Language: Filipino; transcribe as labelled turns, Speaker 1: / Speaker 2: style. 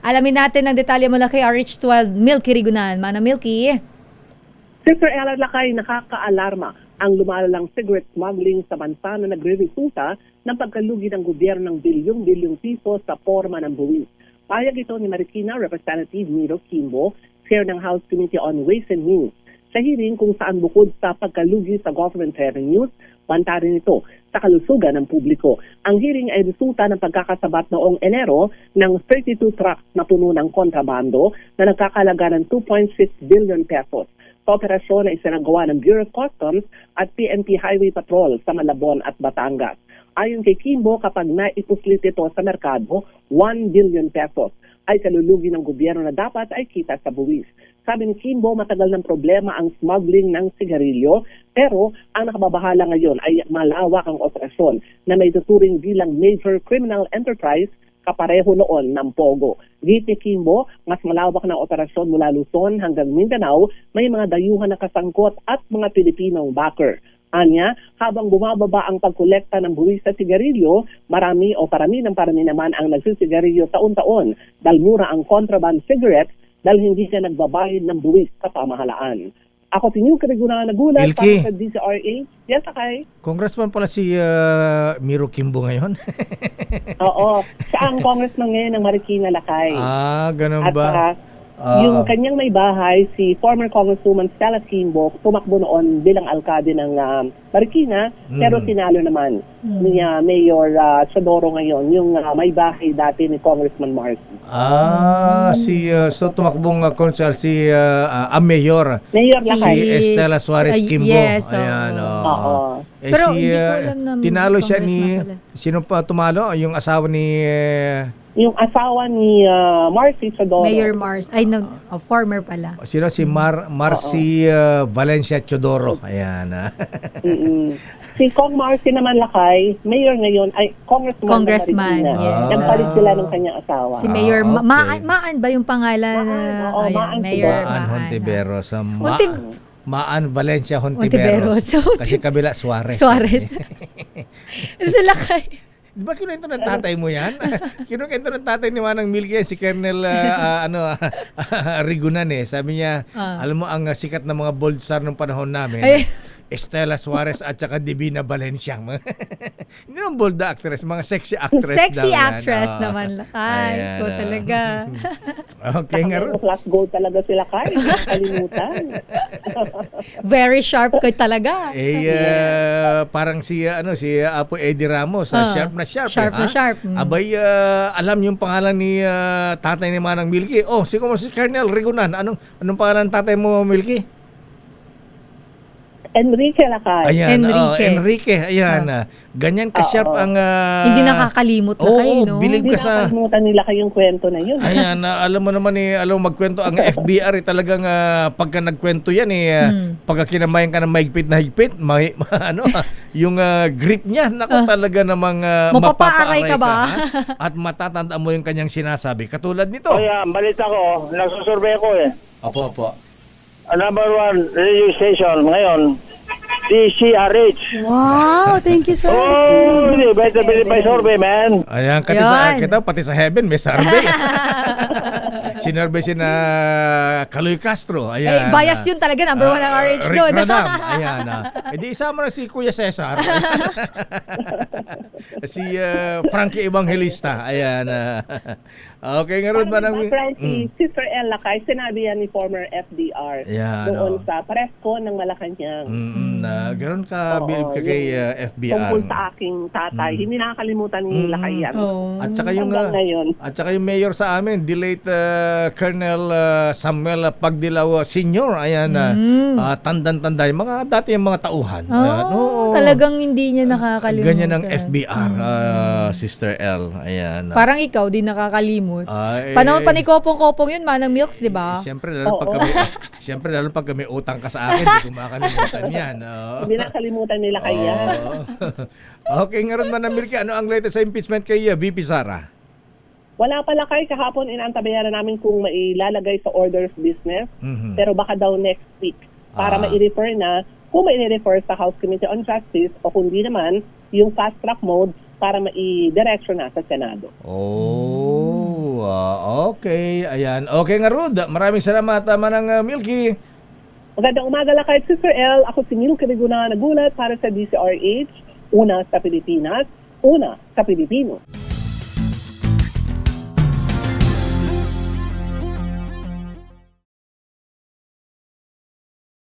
Speaker 1: Alamin natin ang detalye mula kay RH12 Milky Rigunan. Mana Milky.
Speaker 2: Sister Ella Lakay, nakakaalarma ang lumalalang cigarette smuggling sa bansa na nagre-resulta ng pagkalugi ng gobyerno ng bilyong-bilyong piso sa forma ng buwis. Payag ito ni Marikina Representative Miro Kimbo, Chair ng House Committee on Ways and Means. Sa hearing kung saan bukod sa pagkalugi sa government revenues, banta rin ito sa kalusugan ng publiko. Ang hearing ay resulta ng pagkakasabat noong Enero ng 32 trucks na puno ng kontrabando na nagkakalaga ng 2.6 billion pesos. Sa operasyon na isinagawa ng Bureau of Customs at PNP Highway Patrol sa Malabon at Batangas. Ayon kay Kimbo, kapag naipuslit ito sa merkado, 1 billion pesos ay kalulugi ng gobyerno na dapat ay kita sa buwis. Sabi ni Kimbo, matagal ng problema ang smuggling ng sigarilyo, pero ang nakababahala ngayon ay malawak ang operasyon na may tuturing bilang major criminal enterprise kapareho noon ng Pogo. Git ni Kimbo, mas malawak na operasyon mula Luzon hanggang Mindanao, may mga dayuhan na kasangkot at mga Pilipinong backer. Anya, habang bumababa ang pagkolekta ng buwis sa sigarilyo, parami naman ang nagsisigarilyo taon-taon dahil mura ang contraband cigarettes dahil hindi siya nagbabayad ng buwis sa pamahalaan. Ako si Milky Rigunan nagulat para sa DCRH. Yes, Akay.
Speaker 3: Congressman pala si Miro Kimbo ngayon.
Speaker 2: Oo. Siya ang congressman ngayon ng Marikina, Lakay.
Speaker 3: Ganun
Speaker 2: At
Speaker 3: ba?
Speaker 2: yung kanyang may bahay, si former Congresswoman Stella Kimbo, tumakbo noon bilang alkade ng Marikina, pero tinalo naman ni Mayor Chodoro ngayon, yung may bahay dati ni Congressman Marcy.
Speaker 3: So tumakbong konsel si Mayor.
Speaker 2: Mayor Lakay.
Speaker 3: Si Estela Suarez Kimbo.
Speaker 1: Yes.
Speaker 3: Ayan,
Speaker 2: Oo.
Speaker 1: Pero hindi ko alam na
Speaker 3: tinalo siya ni,
Speaker 1: congressman pala.
Speaker 3: sino pa tumalo? Yung asawa ni...
Speaker 2: Yung asawa ni Marcy Chodoro.
Speaker 1: Mayor Mars. Ay, former pala.
Speaker 3: Sino? Si Marcy Valencia Chodoro. Ayan.
Speaker 2: Si Kong Marcy naman, Lakay, mayor ngayon, ay congressman na Marikina.
Speaker 1: yes.
Speaker 2: Nagpalit sila ng kanyang asawa.
Speaker 1: Si Mayor
Speaker 3: okay.
Speaker 1: Maan ba yung pangalan?
Speaker 2: Maan
Speaker 1: Mayor
Speaker 3: Maan Hontiveros. Maan Valencia
Speaker 1: Hontiveros.
Speaker 3: Hontiveros. Kasi kabila Suarez.
Speaker 1: Sa Lakay.
Speaker 3: Di ba kinuwento ng tatay mo yan? Kinuwento ng tatay ni Manang Milky si Colonel Rigunan eh. Sabi niya, alam mo ang sikat na mga bold star nung panahon namin. Estela Suarez at saka Divina Valencia. Hindi naman bold na actress, mga sexy actress.
Speaker 1: Sexy
Speaker 3: daw
Speaker 1: actress
Speaker 3: yan.
Speaker 1: naman, Lakay. Ko talaga.
Speaker 3: Okay nga rin.
Speaker 2: Plus gold talaga sila, Lakay. Kalimutan.
Speaker 1: Very sharp ko talaga.
Speaker 3: Parang si Apo Eddie Ramos, sharp na sharp.
Speaker 1: Sharp na sharp.
Speaker 3: Abay, alam yung pangalan ni tatay ni Manang Milky. Oh, si Colonel Rigunan. Anong pangalan tatay mo, Milky?
Speaker 2: Enrique, Lakay.
Speaker 3: Ayan,
Speaker 1: Enrique.
Speaker 3: Ayan, ganyan ka-sharp ang...
Speaker 1: Hindi nakakalimot na kayo, no?
Speaker 3: Bilib
Speaker 2: Hindi
Speaker 3: ka sa...
Speaker 2: nakalimutan nila kayong kwento na yun.
Speaker 3: Ayan, alam mo naman alam mo magkwento ang FBR talagang pagka nagkwento yan pagka kinamayan ka ng mahigpit na higpit, yung grip niya, naku talaga namang
Speaker 1: mapapaaray ka ba?
Speaker 3: At matatandaan mo yung kanyang sinasabi. Katulad nito.
Speaker 4: Kaya, balita ko, nagsusurvey ko
Speaker 3: Opo.
Speaker 4: Number 1 radio station ngayon, DCRH.
Speaker 1: Wow, thank you, sir.
Speaker 4: Oh, hindi, better believe my survey, man.
Speaker 3: Ayan, kita pati sa heaven may survey. Sinurvey si na Kaloy Castro. Ayan.
Speaker 1: Bias yun talaga, number 1 ang RH
Speaker 3: Rick
Speaker 1: doon.
Speaker 3: Radam. Ayan. Edi isama na si Kuya Cesar. Si Frankie Evangelista. Ayan. Okay nga ron ba ng...
Speaker 2: Sister El Lakay, sinabi yan ni former FDR doon sa Paresko ng Malacanang.
Speaker 3: Ganon ka bilib ka kay FBR.
Speaker 2: Tungkol sa aking tatay. Hindi nakakalimutan ni Lakay yan.
Speaker 3: At saka yung mayor sa amin, the late Colonel Samuel Pagdilaw Sr. Ayan, tandan-tanda yung mga dati yung mga tauhan.
Speaker 1: Talagang hindi niya nakakalimutan.
Speaker 3: Ganyan ang FBR, Sister L. Ayan.
Speaker 1: Parang ikaw, di nakakalimot. Panahon pa ni Kopong-Kopong yun, Manang Milks, di ba?
Speaker 3: Siyempre, lalo pag kami utang ka sa akin, hindi ko makakalimutan yan.
Speaker 2: Hindi nakalimutan nila kaya.
Speaker 3: Okay nga rin, Manang Milky, ano ang latest sa impeachment kay VP Sara?
Speaker 2: Wala pala kay kahapon inaantabayaran namin kung mailalagay sa order of business, pero baka daw next week para mai-refer na kung mai-refer sa House Committee on Justice o kundi naman yung fast track mode para mai-direction na sa Senado.
Speaker 3: Okay. Ayan. Okay nga, Rod. Maraming salamat, Manang Milky.
Speaker 2: Magandang umaga lakay, Sister El. Ako si Milky Riguna, nagulat para sa DCRH. Una sa Pilipinas, una sa Pilipino.